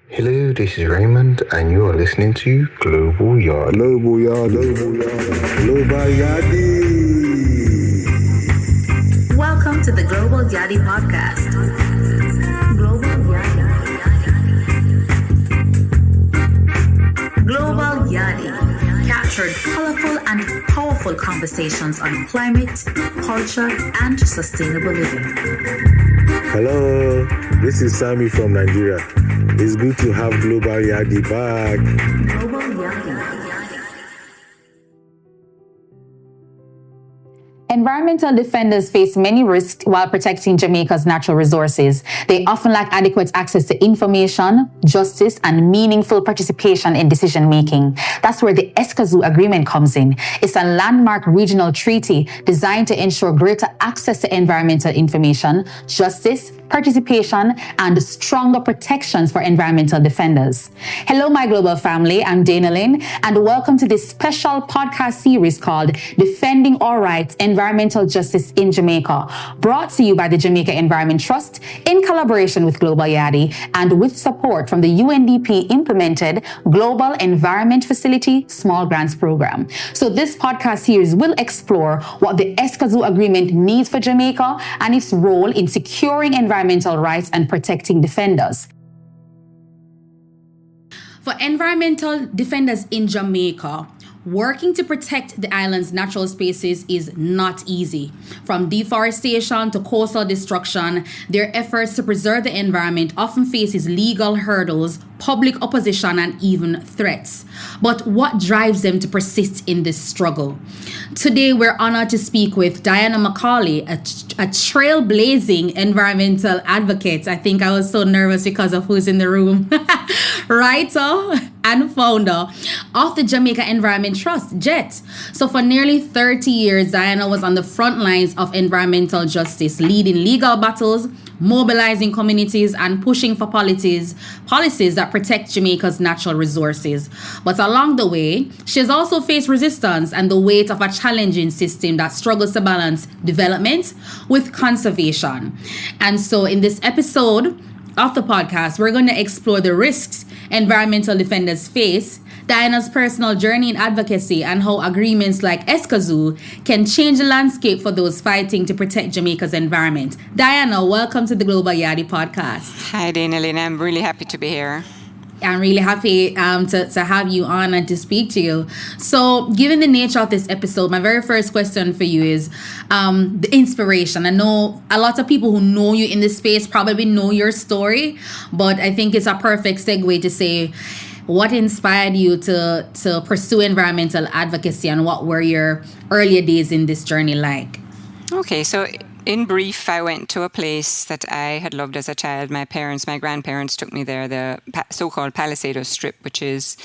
Hello, this is Raymond, and you are listening to Global Yard. Global Yard, Global Yard, Global Yardi. Welcome to the Global Yadi podcast. Global Yadi. Global Yadi captured colorful and powerful conversations on climate, culture, and sustainable living. Hello, this is Sammy from Nigeria. It's good to have Global Yadi back. Global Yadi. Environmental defenders face many risks while protecting Jamaica's natural resources. They often lack adequate access to information, justice, and meaningful participation in decision-making. That's where the Escazú Agreement comes in. It's a landmark regional treaty designed to ensure greater access to environmental information, justice, participation, and stronger protections for environmental defenders. Hello, my global family. I'm Dana Lynn, and welcome to this special podcast series called Defending Our Rights, Environmental Justice in Jamaica, brought to you by the Jamaica Environment Trust in collaboration with Global Yadi and with support from the UNDP implemented Global Environment Facility Small Grants Program. So this podcast series will explore what the Escazú Agreement means for Jamaica and its role in securing environmental rights and protecting defenders. For environmental defenders in Jamaica, working to protect the island's natural spaces is not easy. From deforestation to coastal destruction, their efforts to preserve the environment often faces legal hurdles, public opposition, and even threats. But what drives them to persist in this struggle? Today, we're honored to speak with Diana McCaulay, a trailblazing environmental advocate. I think I was so nervous because of who's in the room. Writer and founder of the Jamaica Environment Trust, JET. So for nearly 30 years, Diana was on the front lines of environmental justice, leading legal battles, mobilizing communities, and pushing for policies that protect Jamaica's natural resources. But along the way, she has also faced resistance and the weight of a challenging system that struggles to balance development with conservation. And so in this episode of the podcast, we're going to explore the risks environmental defenders face, Diana's personal journey in advocacy, and how agreements like Escazú can change the landscape for those fighting to protect Jamaica's environment. Diana, welcome to the Global Yadi podcast. Hi, Dana Lynn. I'm really happy to be here. I'm really happy to have you on and to speak to you. So, given the nature of this episode, my very first question for you is the inspiration. I know a lot of people who know you in this space probably know your story, but I think it's a perfect segue to say, what inspired you to pursue environmental advocacy, and what were your earlier days in this journey like? Okay, so in brief, I went to a place that I had loved as a child. My grandparents took me there, the so-called Palisado Strip, which is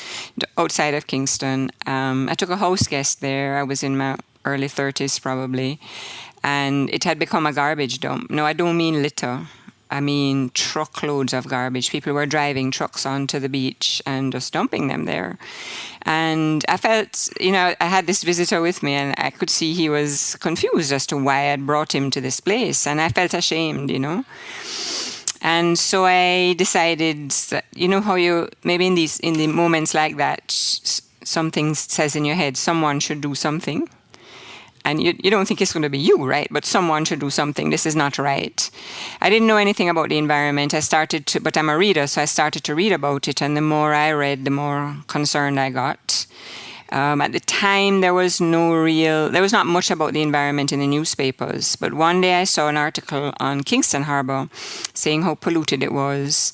outside of Kingston. I took a house guest there. I was in my early 30s probably, and it had become a garbage dump. No, I don't mean litter. I mean truckloads of garbage. People were driving trucks onto the beach and just dumping them there. And I felt, I had this visitor with me, and I could see he was confused as to why I had brought him to this place. And I felt ashamed, And so I decided that, how you, maybe in the moments like that, something says in your head, someone should do something. And you don't think it's going to be you, right? But someone should do something. This is not right. I didn't know anything about the environment. But I'm a reader, so I started to read about it. And the more I read, the more concerned I got. At the time, there was not much about the environment in the newspapers. But one day I saw an article on Kingston Harbour saying how polluted it was.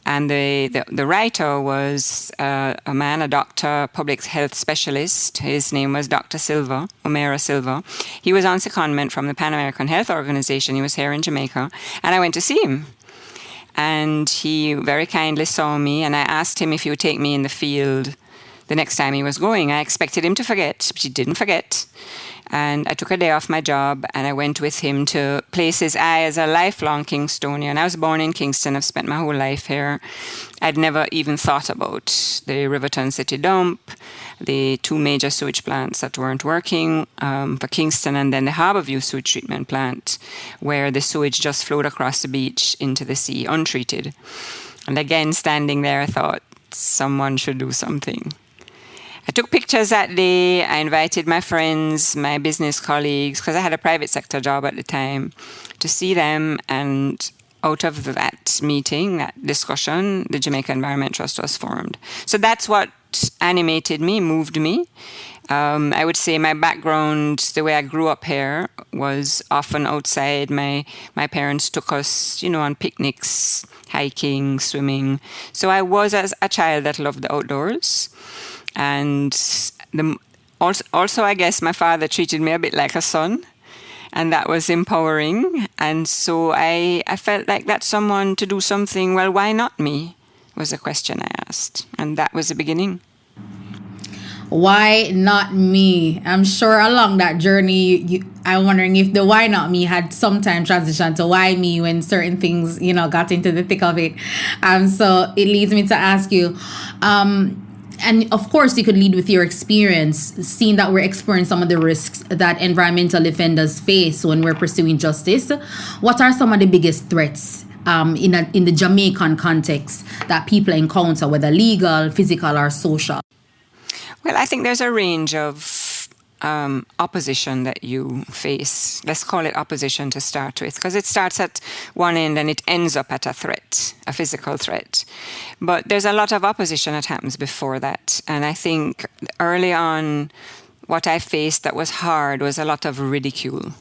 And the writer was a man, a doctor, public health specialist. His name was Dr. Omera Silva. He was on secondment from the Pan American Health Organization. He was here in Jamaica. And I went to see him. And he very kindly saw me. And I asked him if he would take me in the field the next time he was going. I expected him to forget, but he didn't forget. And I took a day off my job, and I went with him to places. As a lifelong Kingstonian, I was born in Kingston. I've spent my whole life here. I'd never even thought about the Riverton City Dump, the two major sewage plants that weren't working for Kingston, and then the Harborview sewage treatment plant, where the sewage just flowed across the beach into the sea, untreated. And again, standing there, I thought someone should do something. I took pictures that day. I invited my friends, my business colleagues, because I had a private sector job at the time, to see them. And out of that meeting, that discussion, the Jamaica Environment Trust was formed. So that's what animated me, moved me. I would say my background, the way I grew up here, was often outside. My parents took us, on picnics, hiking, swimming. So I was as a child that loved the outdoors. And also, I guess my father treated me a bit like a son. And that was empowering. And so I felt like that's someone to do something. Well, why not me? Was a question I asked. And that was the beginning. Why not me? I'm sure along that journey, I'm wondering if the why not me had sometime transitioned to why me when certain things, got into the thick of it. So it leads me to ask you, and of course you could lead with your experience, seeing that we're experiencing some of the risks that environmental defenders face when we're pursuing justice. What are some of the biggest threats in the Jamaican context that people encounter, whether legal, physical, or social? Well, I think there's a range of opposition that you face. Let's call it opposition to start with, because it starts at one end and it ends up at a threat, a physical threat. But there's a lot of opposition that happens before that. And I think early on, what I faced that was hard was a lot of ridicule.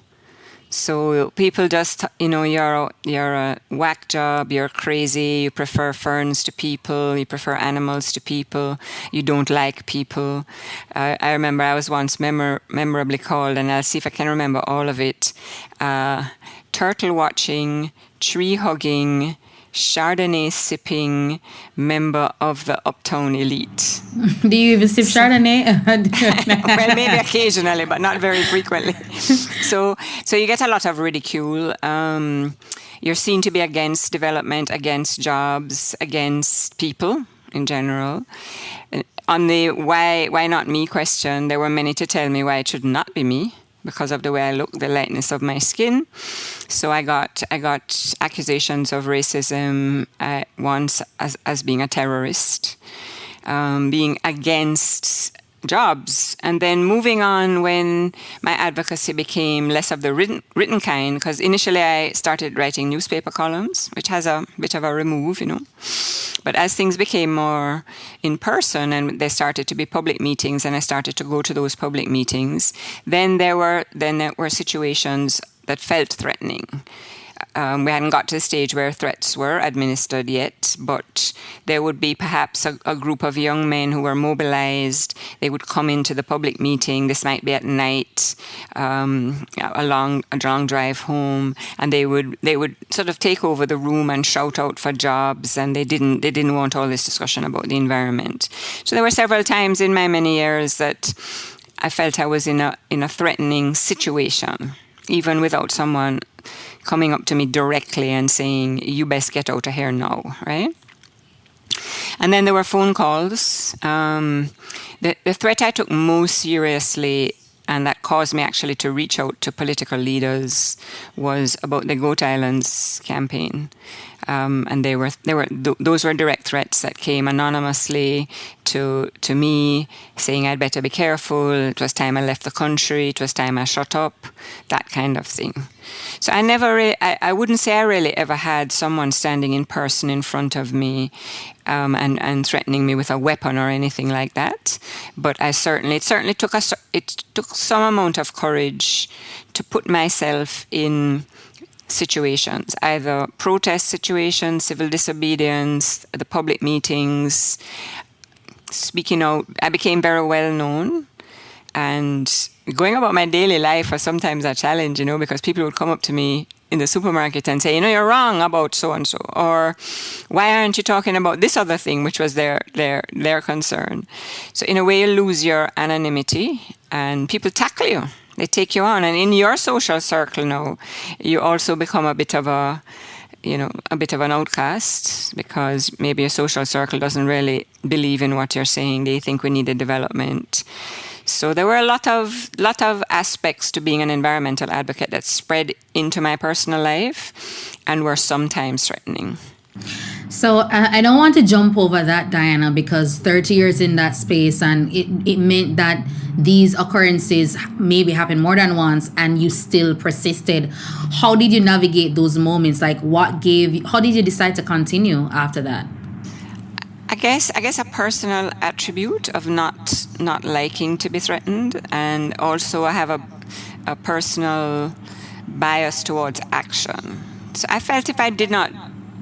So people just, you're a whack job, you're crazy, you prefer ferns to people, you prefer animals to people, you don't like people. I remember I was once memorably called, and I'll see if I can remember all of it, turtle watching, tree hugging, Chardonnay sipping member of the uptown elite. Do you even sip Chardonnay? Well, maybe occasionally, but not very frequently. So you get a lot of ridicule. You're seen to be against development, against jobs, against people in general. On the why not me question, there were many to tell me why it should not be me, because of the way I look, the lightness of my skin. So I got accusations of racism once as being a terrorist, being against jobs. And then moving on, when my advocacy became less of the written kind, because initially I started writing newspaper columns, which has a bit of a remove, But as things became more in person and there started to be public meetings, and I started to go to those public meetings, then there were situations that felt threatening. We hadn't got to the stage where threats were administered yet, but there would be perhaps a group of young men who were mobilized. They would come into the public meeting. This might be at night, a long drive home, and they would sort of take over the room and shout out for jobs, and they didn't want all this discussion about the environment. So there were several times in my many years that I felt I was in a threatening situation, even without someone coming up to me directly and saying, you best get out of here now, right? And then there were phone calls. The threat I took most seriously, and that caused me actually to reach out to political leaders, was about the Goat Islands campaign. And those were direct threats that came anonymously to me, saying I'd better be careful. It was time I left the country. It was time I shut up. That kind of thing. So I wouldn't say I really ever had someone standing in person in front of me and threatening me with a weapon or anything like that. But it certainly took some amount of courage to put myself in situations, either protest situations, civil disobedience, the public meetings, speaking out. I became very well known, and going about my daily life was sometimes a challenge, because people would come up to me in the supermarket and say, you're wrong about so-and-so, or why aren't you talking about this other thing, which was their concern. So in a way, you lose your anonymity, and people tackle you. They take you on, and in your social circle now, you also become a bit of an outcast, because maybe your social circle doesn't really believe in what you're saying. They think we need a development. So there were a lot of aspects to being an environmental advocate that spread into my personal life and were sometimes threatening. So I don't want to jump over that, Diana, because 30 years in that space, and it meant that these occurrences maybe happened more than once, and you still persisted. How did you navigate those moments? Like, how did you decide to continue after that? I guess a personal attribute of not liking to be threatened, and also I have a personal bias towards action. So I felt if I did not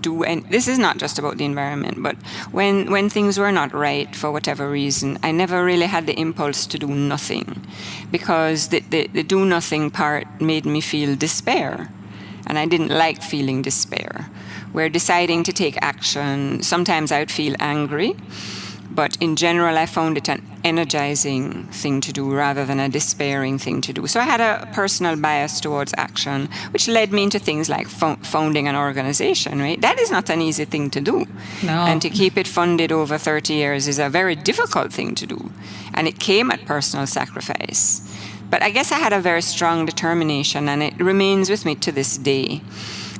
do, and this is not just about the environment, but when things were not right for whatever reason, I never really had the impulse to do nothing, because the do nothing part made me feel despair, and I didn't like feeling despair. Where deciding to take action, sometimes I would feel angry, but in general I found it an energizing thing to do rather than a despairing thing to do. So I had a personal bias towards action, which led me into things like founding an organization, right? That is not an easy thing to do. No. And to keep it funded over 30 years is a very difficult thing to do. And it came at personal sacrifice. But I guess I had a very strong determination, and it remains with me to this day,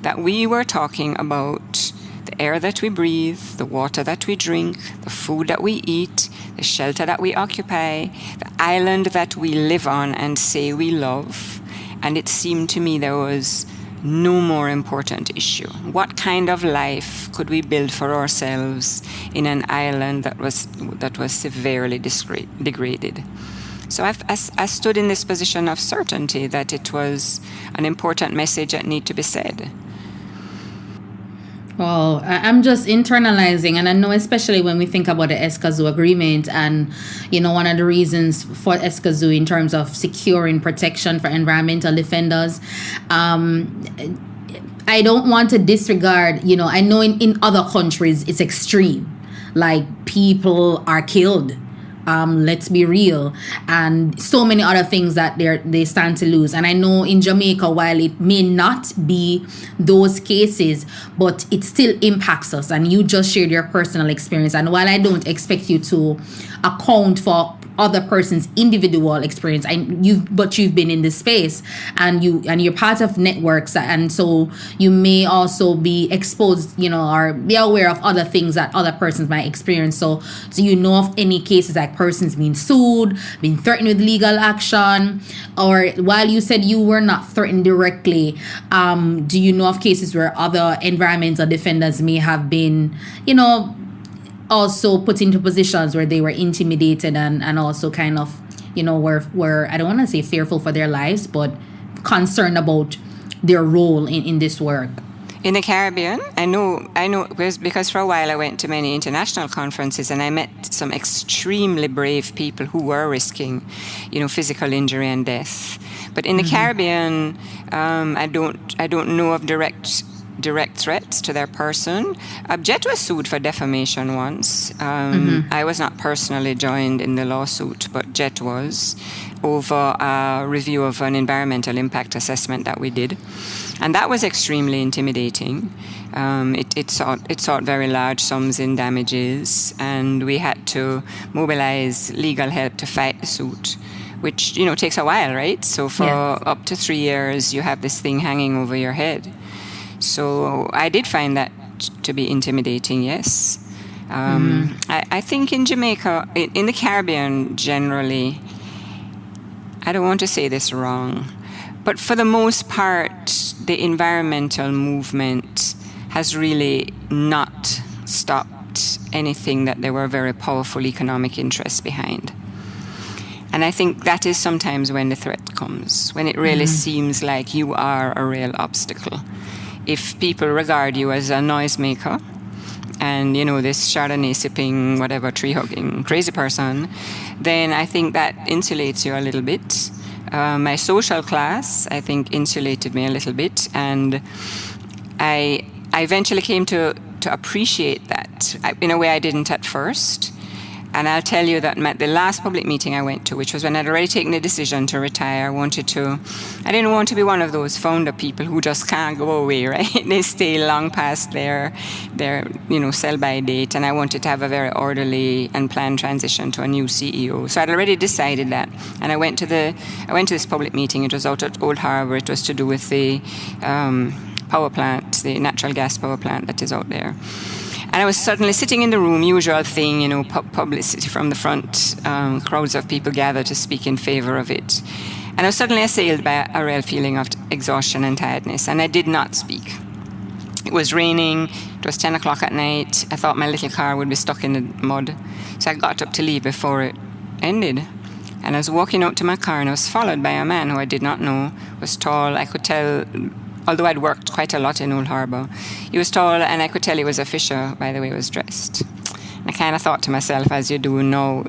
that we were talking about the air that we breathe, the water that we drink, the food that we eat, the shelter that we occupy, the island that we live on and say we love. And it seemed to me there was no more important issue. What kind of life could we build for ourselves in an island that was severely degraded? So I stood in this position of certainty that it was an important message that needed to be said. Well, I'm just internalizing, and I know especially when we think about the Escazú Agreement, and one of the reasons for Escazú in terms of securing protection for environmental defenders, I don't want to disregard, I know in other countries it's extreme, like people are killed. Let's be real, and so many other things that they stand to lose. And I know in Jamaica, while it may not be those cases, but it still impacts us. And you just shared your personal experience. And while I don't expect you to account for other person's individual experience, but you've been in this space, and you're part of networks, and so you may also be exposed, or be aware of other things that other persons might experience. So you know of any cases like persons being sued, being threatened with legal action, or while you said you were not threatened directly, do you know of cases where other environmental defenders may have been, also put into positions where they were intimidated and also kind of, were I don't want to say fearful for their lives, but concerned about their role in this work? In the Caribbean, I know because for a while I went to many international conferences, and I met some extremely brave people who were risking, physical injury and death. But in the Caribbean, I don't know of direct threats to their person. Jet was sued for defamation once. I was not personally joined in the lawsuit, but Jet was, over a review of an environmental impact assessment that we did. And that was extremely intimidating. It sought very large sums in damages, and we had to mobilize legal help to fight the suit, which, takes a while, right? So for up to 3 years, you have this thing hanging over your head. So I did find that to be intimidating, yes. I think in Jamaica, in the Caribbean generally, I don't want to say this wrong, but for the most part, the environmental movement has really not stopped anything that there were very powerful economic interests behind. And I think that is sometimes when the threat comes, when it really seems like you are a real obstacle. If people regard you as a noisemaker and, this Chardonnay sipping, whatever, tree hugging, crazy person, then I think that insulates you a little bit. My social class, I think, insulated me a little bit. And I eventually came to appreciate that in a way I didn't at first. And I'll tell you that the last public meeting I went to, which was when I'd already taken the decision to retire, I didn't want to be one of those founder people who just can't go away, right? They stay long past their sell-by date, and I wanted to have a very orderly and planned transition to a new CEO. So I'd already decided that, and I went to this public meeting. It was out at Old Harbour. It was to do with the power plant, the natural gas power plant that is out there. And I was suddenly sitting in the room, usual thing, publicity from the front, crowds of people gathered to speak in favor of it. And I was suddenly assailed by a real feeling of exhaustion and tiredness, and I did not speak. It was raining, it was 10 o'clock at night. I thought my little car would be stuck in the mud, so I got up to leave before it ended. And I was walking out to my car, and I was followed by a man who I did not know, was tall. I could tell, although I'd worked quite a lot in Old Harbour, he was tall, and I could tell he was a fisher by the way he was dressed. And I kind of thought to myself, as you do, now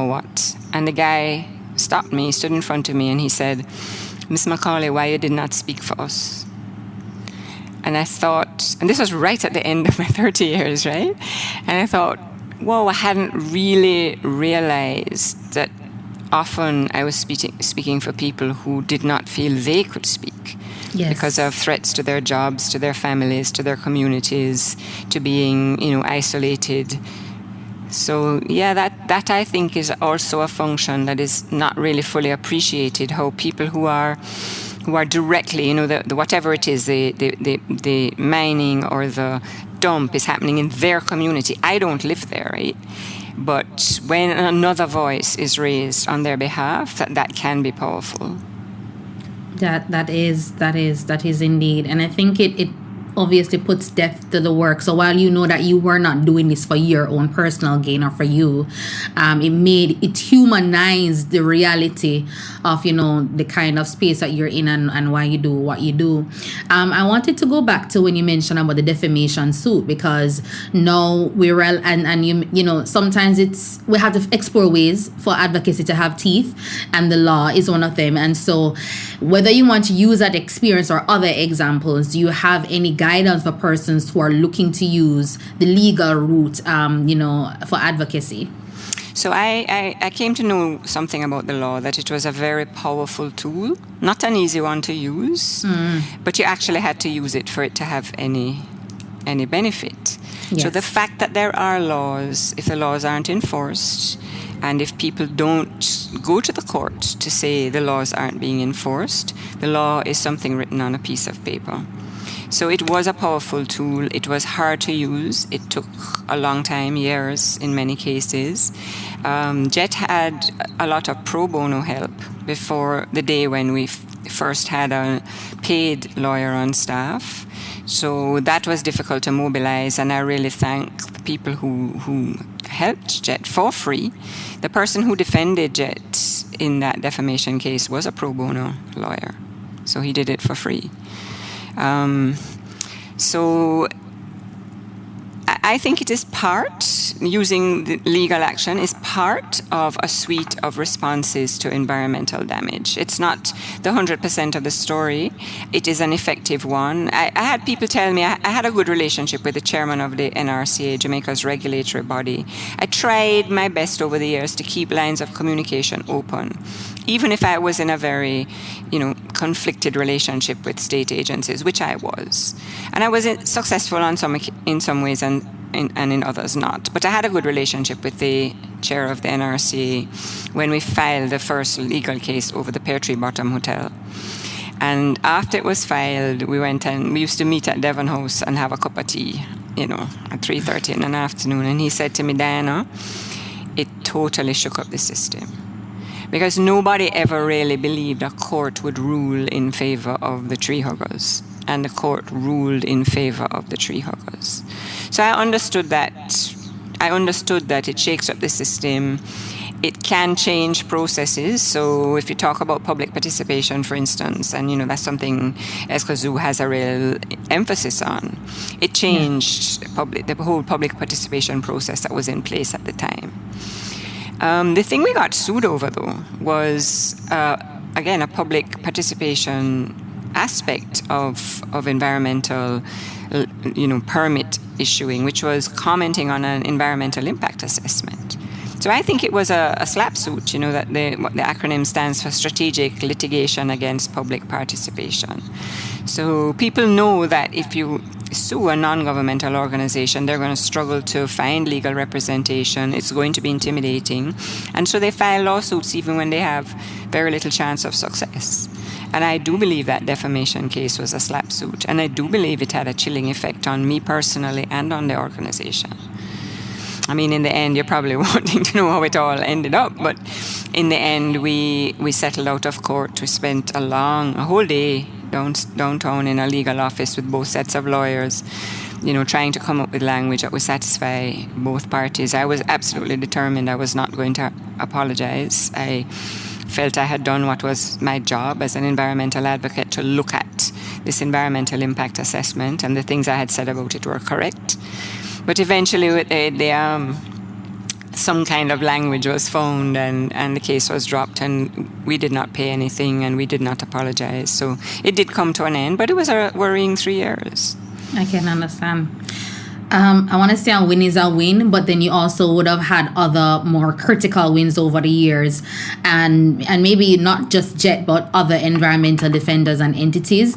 what? And the guy stopped me, stood in front of me, and he said, "Miss McCaulay, why you did not speak for us?" And I thought, and this was right at the end of my 30 years, right? And I thought, whoa, I hadn't really realized that often I was speaking for people who did not feel they could speak. Yes. Because of threats to their jobs, to their families, to their communities, to being, isolated. So yeah, that I think is also a function that is not really fully appreciated. How people who are directly, the whatever it is, the mining or the dump is happening in their community. I don't live there, right? But when another voice is raised on their behalf, that can be powerful. That is indeed, and I think it obviously puts depth to the work. So while you know that you were not doing this for your own personal gain or for you, it humanized the reality of the kind of space that you're in and why you do what you do. I wanted to go back to when you mentioned about the defamation suit, because now we're and sometimes we have to explore ways for advocacy to have teeth, and the law is one of them. And so whether you want to use that experience or other examples, do you have any guidance for persons who are looking to use the legal route, for advocacy? So I came to know something about the law, that it was a very powerful tool, not an easy one to use, but you actually had to use it for it to have any benefit. Yes. So the fact that there are laws, if the laws aren't enforced, and if people don't go to the court to say the laws aren't being enforced, the law is something written on a piece of paper. So it was a powerful tool. It was hard to use. It took a long time, years in many cases. JET had a lot of pro bono help before the day when we first had a paid lawyer on staff. So that was difficult to mobilize, and I really thank the people who helped JET for free. The person who defended JET in that defamation case was a pro bono lawyer, so he did it for free. So I think it is using the legal action is part of a suite of responses to environmental damage. It's not the 100% of the story. It is an effective one. I had people tell me I had a good relationship with the chairman of the NRCA, Jamaica's regulatory body. I tried my best over the years to keep lines of communication open, even if I was in a very, conflicted relationship with state agencies, which I was. And I was successful in some ways and in others not. But I had a good relationship with the chair of the NRCA when we filed the first legal case over the Pear Tree Bottom Hotel. And after it was filed, we used to meet at Devon House and have a cup of tea, at 3:30 in the afternoon. And he said to me, "Diana, it totally shook up the system." Because nobody ever really believed a court would rule in favor of the tree huggers. And the court ruled in favor of the tree huggers. So I understood that it shakes up the system. It can change processes. So if you talk about public participation, for instance, and that's something Escazú has a real emphasis on, it changed the whole public participation process that was in place at the time. The thing we got sued over, though, was, again, a public participation aspect of environmental, permit issuing, which was commenting on an environmental impact assessment. So I think it was a SLAP suit, that what the acronym stands for Strategic Litigation Against Public Participation. So people know that if you sue a non-governmental organization, they're going to struggle to find legal representation. It's going to be intimidating. And so they file lawsuits even when they have very little chance of success. And I do believe that defamation case was a slap suit. And I do believe it had a chilling effect on me personally and on the organization. I mean, in the end, you're probably wanting to know how it all ended up. But in the end, we settled out of court. We spent a whole day downtown in a legal office with both sets of lawyers, trying to come up with language that would satisfy both parties. I was absolutely determined I was not going to apologize. I felt I had done what was my job as an environmental advocate, to look at this environmental impact assessment, and the things I had said about it were correct. But eventually, some kind of language was found, and the case was dropped, and we did not pay anything, and we did not apologize. So it did come to an end, but it was a worrying 3 years. I can understand. I want to say a win is a win, but then you also would have had other more critical wins over the years, and maybe not just JET, but other environmental defenders and entities.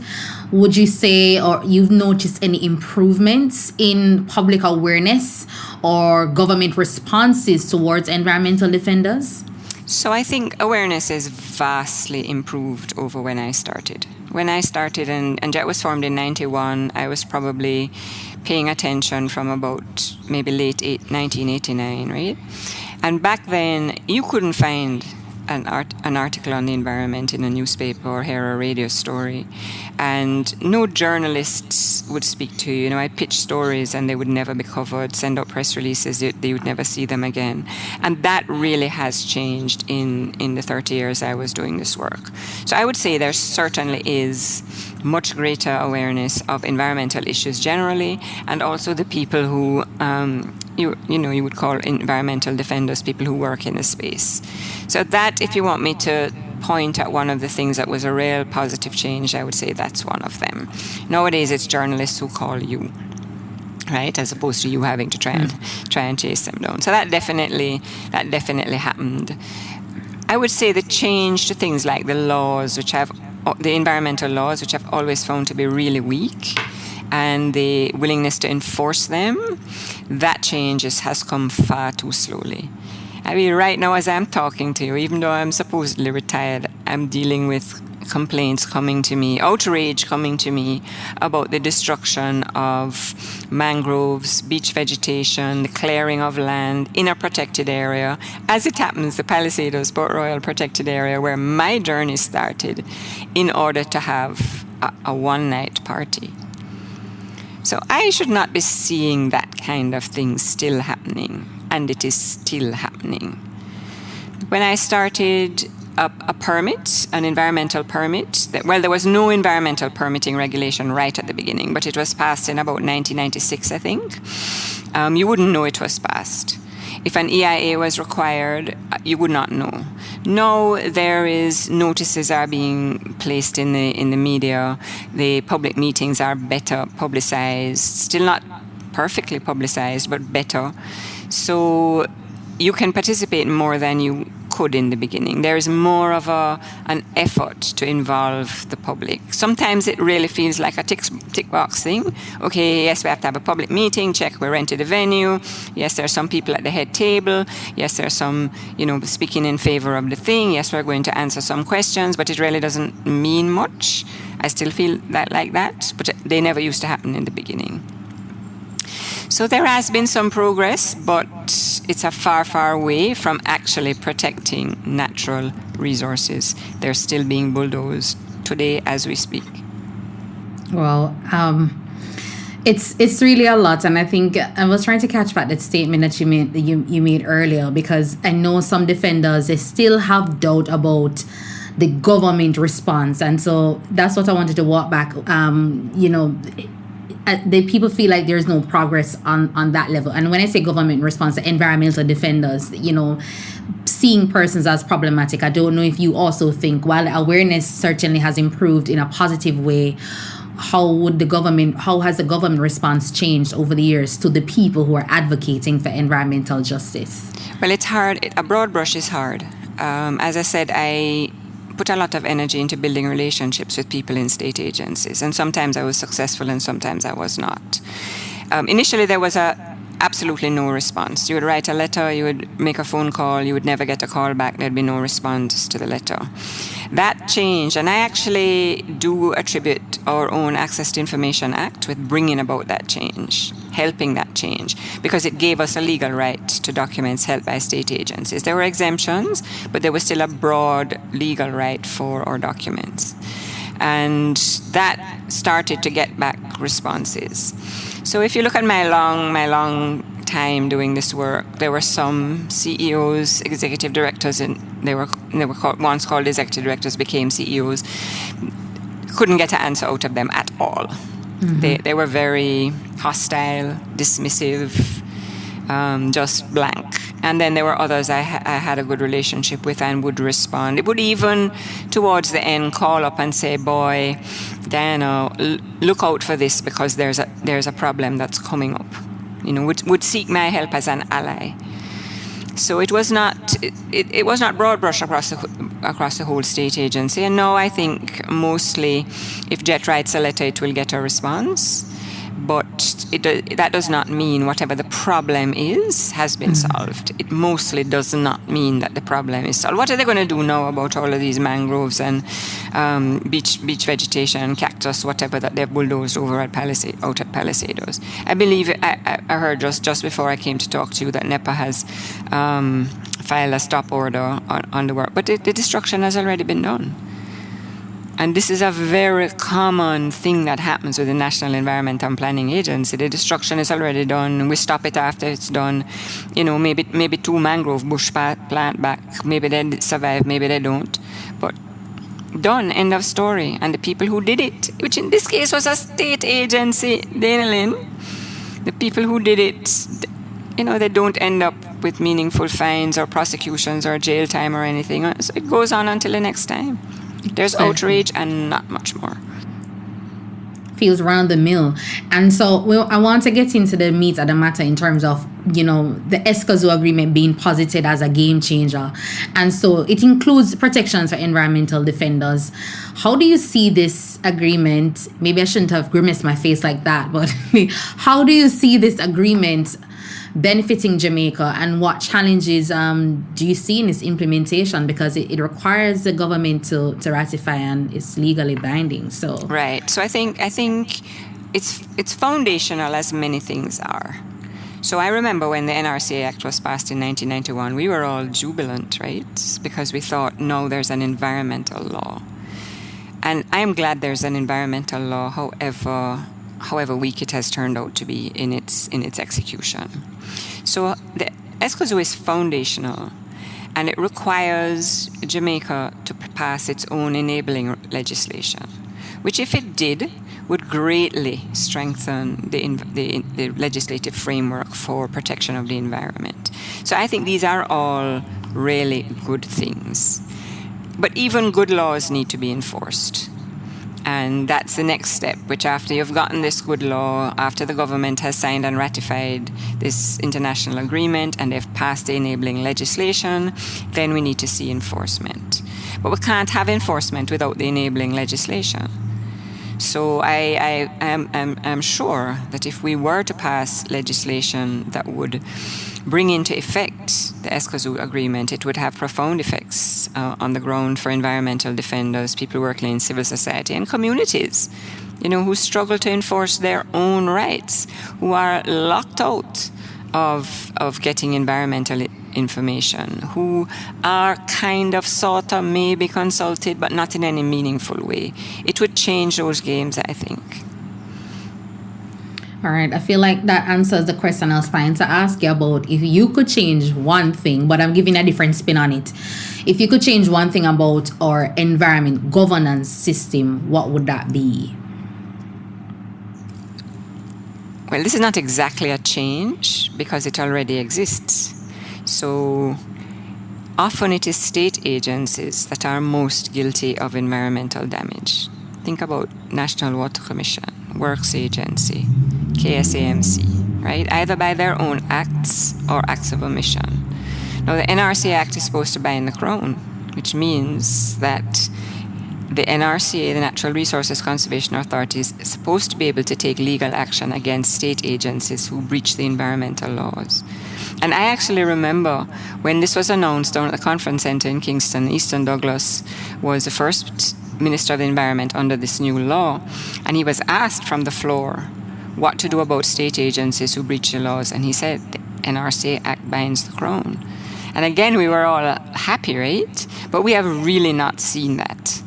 Would you say, or you've noticed any improvements in public awareness or government responses towards environmental defenders? So I think awareness is vastly improved over when I started. When I started, and JET was formed in 91, I was probably paying attention from about maybe late 1989, right? And back then, you couldn't find an article on the environment in a newspaper or hear a radio story. And no journalists would speak to you. I'd pitch stories and they would never be covered, send out press releases, they would never see them again. And that really has changed in the 30 years I was doing this work. So I would say there certainly is much greater awareness of environmental issues generally, and also the people who you would call environmental defenders, people who work in the space. So that, if you want me to point at one of the things that was a real positive change, I would say that's one of them. Nowadays, it's journalists who call you, right, as opposed to you having to try and chase them down. So that definitely happened. I would say the change to things like the environmental laws, which I've always found to be really weak, and the willingness to enforce them, that change has come far too slowly. I mean, right now as I'm talking to you, even though I'm supposedly retired, I'm dealing with complaints coming to me, outrage coming to me about the destruction of mangroves, beach vegetation, the clearing of land in a protected area. As it happens, the Palisados Port Royal protected area, where my journey started, in order to have a one-night party. So I should not be seeing that kind of thing still happening, and it is still happening. When I started a permit, an environmental permit, there was no environmental permitting regulation right at the beginning, but it was passed in about 1996, I think. You wouldn't know it was passed. If an EIA was required, you would not know. Now there is notices are being placed in the media. The public meetings are better publicized, still not perfectly publicized, but better. So you can participate more than you could in the beginning. There is more of an effort to involve the public. Sometimes it really feels like a tick box thing. Okay, yes, we have to have a public meeting, check we rented a venue. Yes, there are some people at the head table. Yes, there are some, speaking in favor of the thing. Yes, we're going to answer some questions, but it really doesn't mean much. I still feel like that, but they never used to happen in the beginning. So there has been some progress, but it's a far, far way from actually protecting natural resources. They're still being bulldozed today as we speak. Well, it's really a lot, and I think I was trying to catch back that statement that you made earlier, because I know some defenders, they still have doubt about the government response, and so that's what I wanted to walk back. The people feel like there's no progress on that level. And when I say government response, the environmental defenders, seeing persons as problematic. I don't know if you also think, while awareness certainly has improved in a positive way, how has the government response changed over the years to the people who are advocating for environmental justice? Well, it's hard. A broad brush is hard. As I said, I put a lot of energy into building relationships with people in state agencies, and sometimes I was successful and sometimes I was not. Initially, there was a absolutely no response. You would write a letter, you would make a phone call, you would never get a call back, there'd be no response to the letter. That changed, and I actually do attribute our own Access to Information Act with bringing about that change, helping that change, because it gave us a legal right to documents held by state agencies. There were exemptions, but there was still a broad legal right for our documents. And that started to get back responses. So if you look at my long time doing this work, there were some CEOs, executive directors, and they were once called executive directors, became CEOs. Couldn't get an answer out of them at all. Mm-hmm. They were very hostile, dismissive, just blank. And then there were others I had a good relationship with and would respond. It would even, towards the end, call up and say, "Boy, Diana, look out for this because there's a problem that's coming up." Would seek my help as an ally. So it was not broad brush across the whole state agency. And now I think mostly, if Jet writes a letter, it will get a response. But that does not mean whatever the problem is has been solved. It mostly does not mean that the problem is solved. What are they going to do now about all of these mangroves and beach vegetation, cactus, whatever that they've bulldozed over out at Palisados? I believe I heard just before I came to talk to you that NEPA has filed a stop order on the work, but the destruction has already been done. And this is a very common thing that happens with the National Environment and Planning Agency. The destruction is already done. We stop it after it's done. Maybe 2 mangrove bush plant back. Maybe they survive, maybe they don't. But done, end of story. And the people who did it, which in this case was a state agency, Dana Lynn, the people who did it, they don't end up with meaningful fines or prosecutions or jail time or anything. So it goes on until the next time. There's outrage and not much more. Feels around the mill. And so I want to get into the meat of the matter in terms of, the Escazú Agreement being posited as a game changer. And so it includes protections for environmental defenders. How do you see this agreement? Maybe I shouldn't have grimaced my face like that, but how do you see this agreement benefiting Jamaica, and what challenges do you see in its implementation? Because it requires the government to ratify, and it's legally binding. So right. So I think it's foundational, as many things are. So I remember when the NRCA Act was passed in 1991, we were all jubilant, right? Because we thought, no, there's an environmental law, and I am glad there's an environmental law. However weak it has turned out to be in its execution. So the Escazú is foundational, and it requires Jamaica to pass its own enabling legislation, which, if it did, would greatly strengthen the legislative framework for protection of the environment. So I think these are all really good things. But even good laws need to be enforced. And that's the next step, which after you've gotten this good law, after the government has signed and ratified this international agreement and they've passed the enabling legislation, then we need to see enforcement. But we can't have enforcement without the enabling legislation. So I am sure that if we were to pass legislation that would bring into effect the Escazú Agreement, it would have profound effects on the ground for environmental defenders, people working in civil society, and communities, who struggle to enforce their own rights, who are locked out of getting environmental information, who are sort of maybe consulted, but not in any meaningful way. It would change those games, I think. All right, I feel like that answers the question I was trying to ask you about. If you could change one thing, but I'm giving a different spin on it. If you could change one thing about our environment governance system, what would that be? Well, this is not exactly a change because it already exists. So often it is state agencies that are most guilty of environmental damage. Think about National Water Commission, Works Agency, KSAMC, right? Either by their own acts or acts of omission. Now, the NRCA Act is supposed to bind the Crown, which means that the NRCA, the Natural Resources Conservation Authority, is supposed to be able to take legal action against state agencies who breach the environmental laws. And I actually remember when this was announced down at the conference center in Kingston, Easton Douglas was the first Minister of the Environment under this new law, and he was asked from the floor what to do about state agencies who breach the laws, and he said, the NRCA Act binds the Crown. And again, we were all happy, right? But we have really not seen that.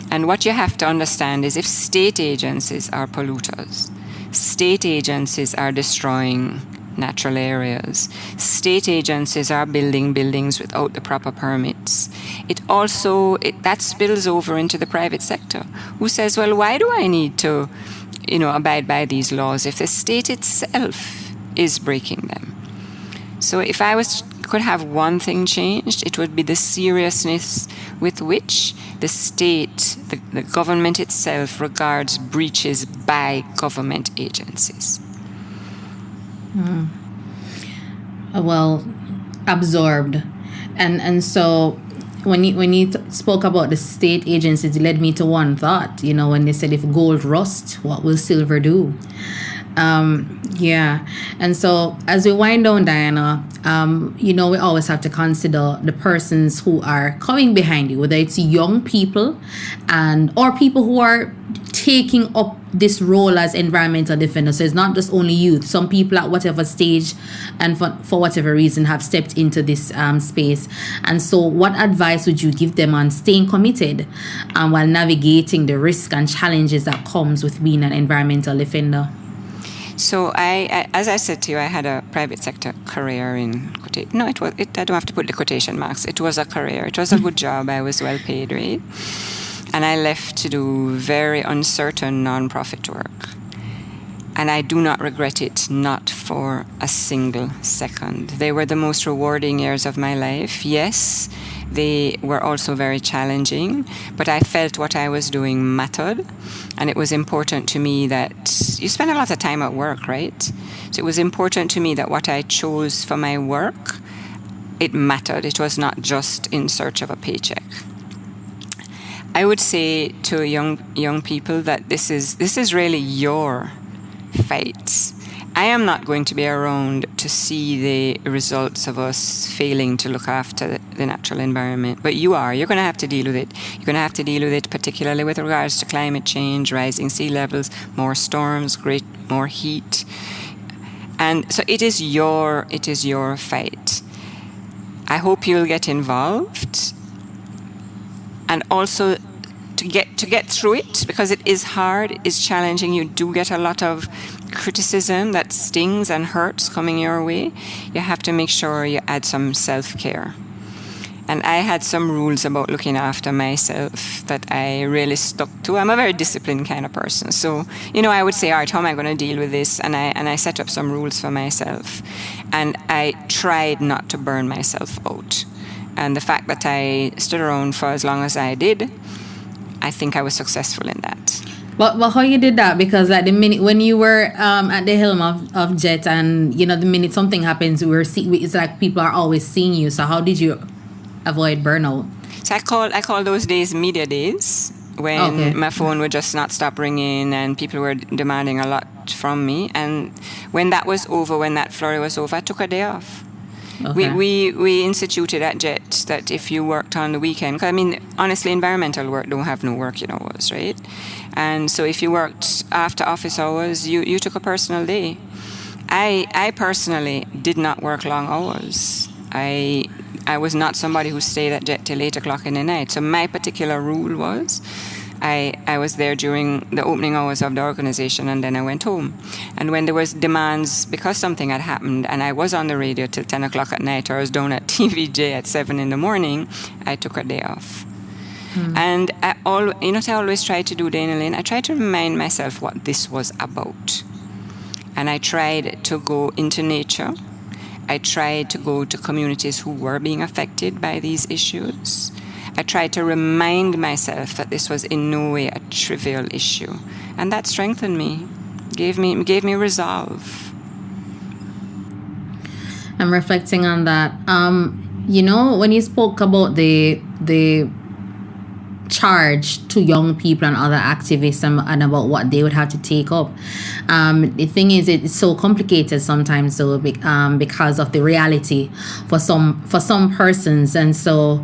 And what you have to understand is if state agencies are polluters, state agencies are destroying natural areas, state agencies are building buildings without the proper permits, that spills over into the private sector, who says, well, why do I need to abide by these laws if the state itself is breaking them? So if I could have one thing changed, it would be the seriousness with which the state, the government itself, regards breaches by government agencies. Well, absorbed. And so when you spoke about the state agencies, it led me to one thought, when they said if gold rust, what will silver do? Yeah. And so as we wind down, Diana, we always have to consider the persons who are coming behind you, whether it's young people or people who are taking up this role as environmental defenders. So it's not just only youth. Some people at whatever stage and for whatever reason have stepped into this space. And so what advice would you give them on staying committed while navigating the risk and challenges that comes with being an environmental defender? So I as I said to you, I had a private sector career in no, I don't have to put the quotation marks. It was a career. It was a good job. I was well paid, right? And I left to do very uncertain non-profit work. And I do not regret it, not for a single second. They were the most rewarding years of my life. Yes, they were also very challenging, but I felt what I was doing mattered. And it was important to me that you spend a lot of time at work, right? So it was important to me that what I chose for my work, it mattered. It was not just in search of a paycheck. I would say to young people that this is really your fight. I am not going to be around to see the results of us failing to look after the natural environment, but you are. You're going to have to deal with it. You're going to have to deal with it, particularly with regards to climate change, rising sea levels, more storms, more heat, and so it is your fight. I hope you'll get involved. And also to get through it, because it is hard, it is challenging. You do get a lot of criticism that stings and hurts coming your way. You have to make sure you add some self-care. And I had some rules about looking after myself that I really stuck to. I'm a very disciplined kind of person. So, I would say, all right, how am I going to deal with this? And I set up some rules for myself. And I tried not to burn myself out. And the fact that I stood around for as long as I did, I think I was successful in that. But how you did that? Because like the minute when you were at the helm of Jet, and the minute something happens, it's like people are always seeing you. So how did you avoid burnout? So I call those days media days, when my phone would just not stop ringing and people were demanding a lot from me. And when that was over, when that flurry was over, I took a day off. Okay. We instituted at JET that if you worked on the weekend, because honestly, environmental work don't have no working hours, right? And so if you worked after office hours, you took a personal day. I personally did not work long hours. I was not somebody who stayed at JET till 8 o'clock in the night. So my particular rule was I was there during the opening hours of the organization, and then I went home. And when there was demands because something had happened and I was on the radio till 10 o'clock at night, or I was down at TVJ at 7 in the morning, I took a day off. And I always try to do, Dana Lynn, I tried to remind myself what this was about. And I tried to go into nature. I tried to go to communities who were being affected by these issues. I tried to remind myself that this was in no way a trivial issue. And that strengthened me, gave me resolve. I'm reflecting on that. When you spoke about the charge to young people and other activists and about what they would have to take up. The thing is, it's so complicated sometimes, though, because of the reality for some persons. And so,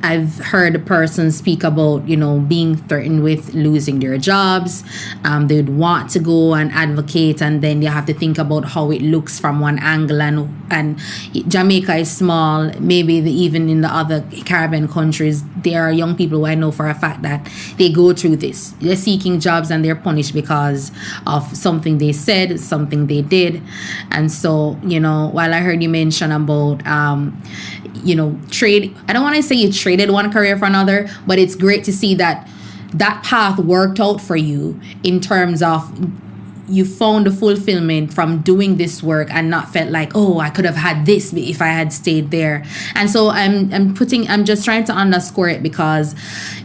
I've heard a person speak about, being threatened with losing their jobs. They'd want to go and advocate, and then you have to think about how it looks from one angle. And Jamaica is small. Maybe even in the other Caribbean countries, there are young people who I know for a fact that they go through this. They're seeking jobs and they're punished because of something they said, something they did. And so, while I heard you mention about trade, I don't want to say you traded one career for another, but it's great to see that path worked out for you in terms of you found the fulfillment from doing this work and not felt like, oh, I could have had this if I had stayed there. And so I'm just trying to underscore it, because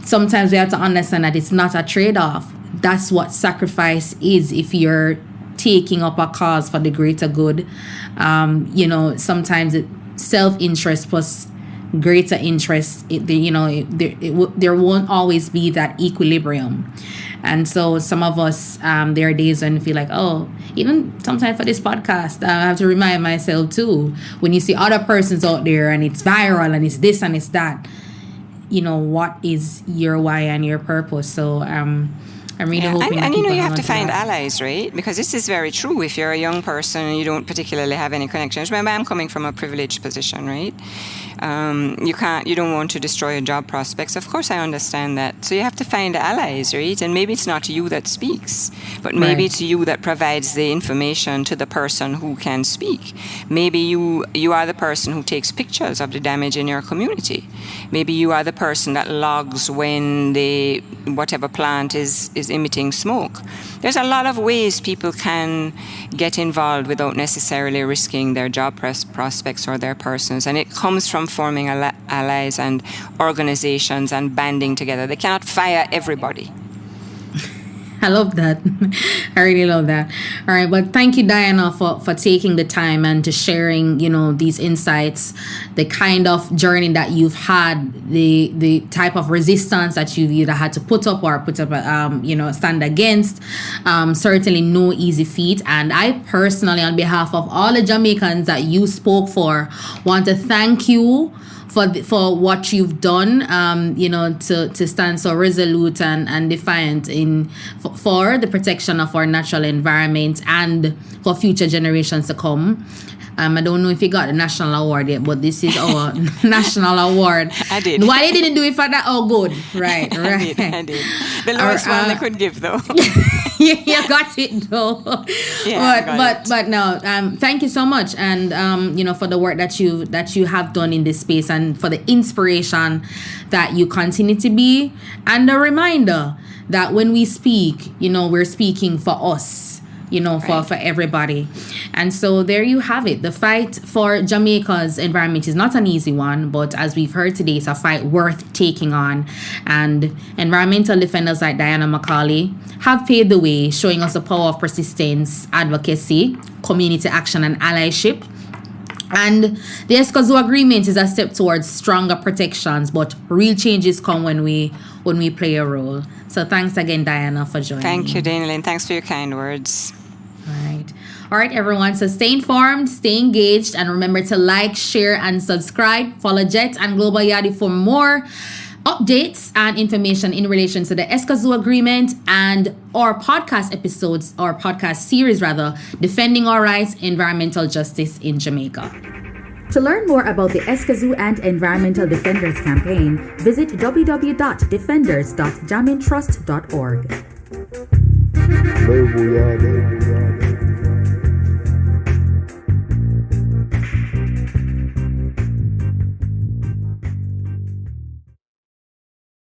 sometimes we have to understand that it's not a trade-off. That's what sacrifice is. If you're taking up a cause for the greater good, sometimes self-interest plus greater interest, there won't always be that equilibrium. And so some of us, there are days when we feel like, oh, even sometimes for this podcast, I have to remind myself too, when you see other persons out there and it's viral and it's this and it's that, what is your why and your purpose? So I'm really hoping and you have to find allies, right? Because this is very true. If you're a young person and you don't particularly have any connections, remember, I'm coming from a privileged position, right? You don't want to destroy your job prospects. Of course, I understand that. So you have to find allies, right? And maybe it's not you that speaks, but maybe it's you that provides the information to the person who can speak. Maybe you are the person who takes pictures of the damage in your community. Maybe you are the person that logs when whatever plant is emitting smoke. There's a lot of ways people can get involved without necessarily risking their job prospects or their persons. And it comes from forming allies and organizations and banding together. They cannot fire everybody. I love that. I really love that. All right. But thank you, Diana, for taking the time and to sharing, these insights, the kind of journey that you've had, the type of resistance that you've either had to put up, stand against. Certainly no easy feat. And I personally, on behalf of all the Jamaicans that you spoke for, want to thank you for what you've done, to stand so resolute and defiant for the protection of our natural environment and for future generations to come. I don't know if you got the national award yet, but this is our national award. I did. Why they didn't do it for that? Oh, good. Right. I did. The lowest one they could give, though. You got it, though. Yeah, but no. Thank you so much, and for the work that you have done in this space, and for the inspiration that you continue to be, and the reminder that when we speak, we're speaking for us. For everybody. And so there you have it. The fight for Jamaica's environment is not an easy one, but as we've heard today, it's a fight worth taking on. And environmental defenders like Diana McCaulay have paved the way, showing us the power of persistence, advocacy, community action, and allyship. And the Escazú Agreement is a step towards stronger protections, but real changes come when we play a role. So thanks again, Diana, for joining. Thank you, Dana-Lynn. Thanks for your kind words. All right, everyone. So stay informed, stay engaged, and remember to like, share, and subscribe. Follow Jet and Global Yadi for more updates and information in relation to the Escazú Agreement and our podcast episodes, our podcast series rather, Defending Our Rights, Environmental Justice in Jamaica. To learn more about the Escazú and Environmental Defenders campaign, visit www.defenders.jamaicantrust.org.